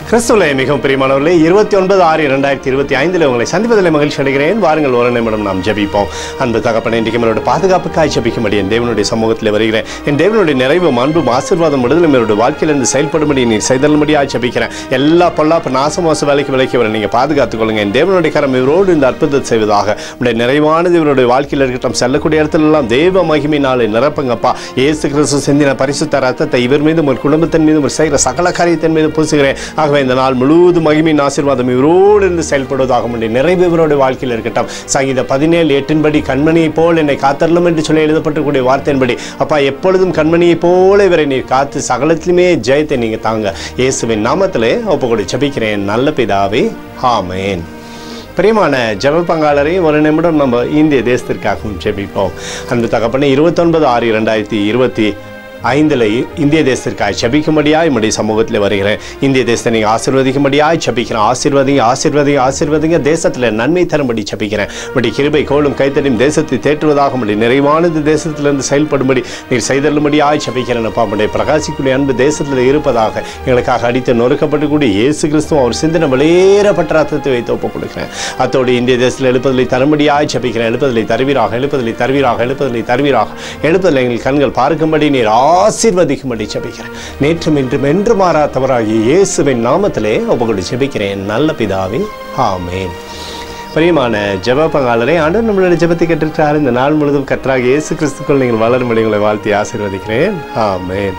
கிறிஸ்துவிலே மிகவும் பிரியமானவர்களே, 29/6/2025 உங்களை சந்திப்பதில் மகிழ்ச்சி அடைகிறேன். வாருங்கள், ஒரு நிமிடம் நாம் ஜெபிப்போம். அன்பு தகப்பனே, இன்றைக்கு நம்மளுடைய பாதுகாப்புக்காய் ஜெபிக்கும்படி என் தேவனுடைய சமூகத்தில் வருகிறேன். என் தேவனுடைய நிறைவும் அன்பும் ஆசீர்வாதம் விடுதலும் என்னுடைய வாழ்க்கையிலிருந்து செயல்படும்படி நீர் செய்தல்படியாக ஜெபிக்கிறேன். எல்லா பொல்லாப்பு நாசமோச வேலைக்கு விலைக்கு வர நீங்கள் பாதுகாத்துக் கொள்ளுங்க. என் தேவனுடைய கரம் இவரோடு இந்த அற்புதத்தை செய்வதாக. உடைய நிறைவானது இவருடைய வாழ்க்கையில் இருக்கட்டும். செல்லக்கூடிய இடத்துலெல்லாம் தேவ மகிமையினாலே நிரப்புங்கப்பா. இயேசு கிறிஸ்து சிந்தின பரிசுத்த ரத்தத்தை இவர் மீதும் ஒரு குடும்பத்தின் மீதும் செய்கிற சகல காரியத்தின் மீது பூசுகிறேன். ஆகவே இந்த நாள் முழுவதும் மகிமையின் ஆசீர்வாதம் இவரோடு இருந்து செயல்படுவதாக முடியும். நிறைவு இவருடைய வாழ்க்கையில் இருக்கட்டும். சங்கீதம் 17:8 கண்மணியை போல் என்னை காத்தரலும் என்று சொல்லி எழுதப்பட்டிருக்கூடிய வார்த்தையின்படி அப்பா, எப்பொழுதும் கண்மணியை போல இவரை நீர் காத்து சகலத்திலுமே ஜெயத்தை நீங்க தாங்க. இயேசுவின் நாமத்திலே ஒப்புக்கொடு ஜெபிக்கிறேன் நல்ல பிதாவே, ஆமென். பிரியமான ஜெப பங்காளரையும் ஒரு நிமிடம் நம்ம இந்திய தேசத்திற்காகவும் ஜெபிப்போம். அன்பு தகப்பனே, 29/6/2025 இந்திய தேசத்திற்காக ஜெபிக்கும்படியாய் நம்முடைய சமூகத்தில் வருகிறேன். இந்திய தேசத்தை நீங்கள் ஆசீர்வதிக்கும்படியாய் ஜெபிக்கிறேன். ஆசீர்வதிங்க. தேசத்தில் நன்மை தரும்படி ஜெபிக்கிறேன். நம்முடைய கிருபை கோலும் கைத்தடியும் தேசத்தை தேற்றுவதாக முடியும். நிறைவானது தேசத்திலிருந்து செயல்படும்படி நீர் செய்தல்படியாய் ஜெபிக்கிறேன். அப்பா, நம்முடைய பிரகாசிக்கூடிய அன்பு தேசத்தில் இருப்பதாக எங்களுக்காக அடித்து நொறுக்கப்பட்டுக்கூடிய இயேசு கிறிஸ்துவ அவர் சிந்தனை வெளியேறப்பட்ட ரத்தத்தை வைத்து ஒப்புக் கொடுக்கிறேன். அத்தோடு இந்திய தேசத்தில் எழுப்பதில்லை தரும்படியாய் ஜெபிக்கிறேன். எழுப்பதில்லை தருவீராக எங்கள் கண்கள் பார்க்கும்படி நீர் ஆசீர்வதிக்கும்படி ஜெபிக்கிறேன். நேற்றும் இன்றும் என்று மாறாதவராகிய இயேசுவின் நாமத்திலே ஒப்புக்கொண்டு ஜெபிக்கிறேன் நல்ல பிதாவே, ஆமென். பிரியமான ஜெப பங்காளரை, ஆண்டவர் நம்மளுடைய ஜெபத்தை கேட்டிருக்கிறார். இந்த நாள் முழுவதும் கர்த்தராகிய இயேசு கிறிஸ்துக்குள் நீங்கள் வளரும்படி உங்களை வாழ்த்தி ஆசீர்வதிக்கிறேன். ஆமென்.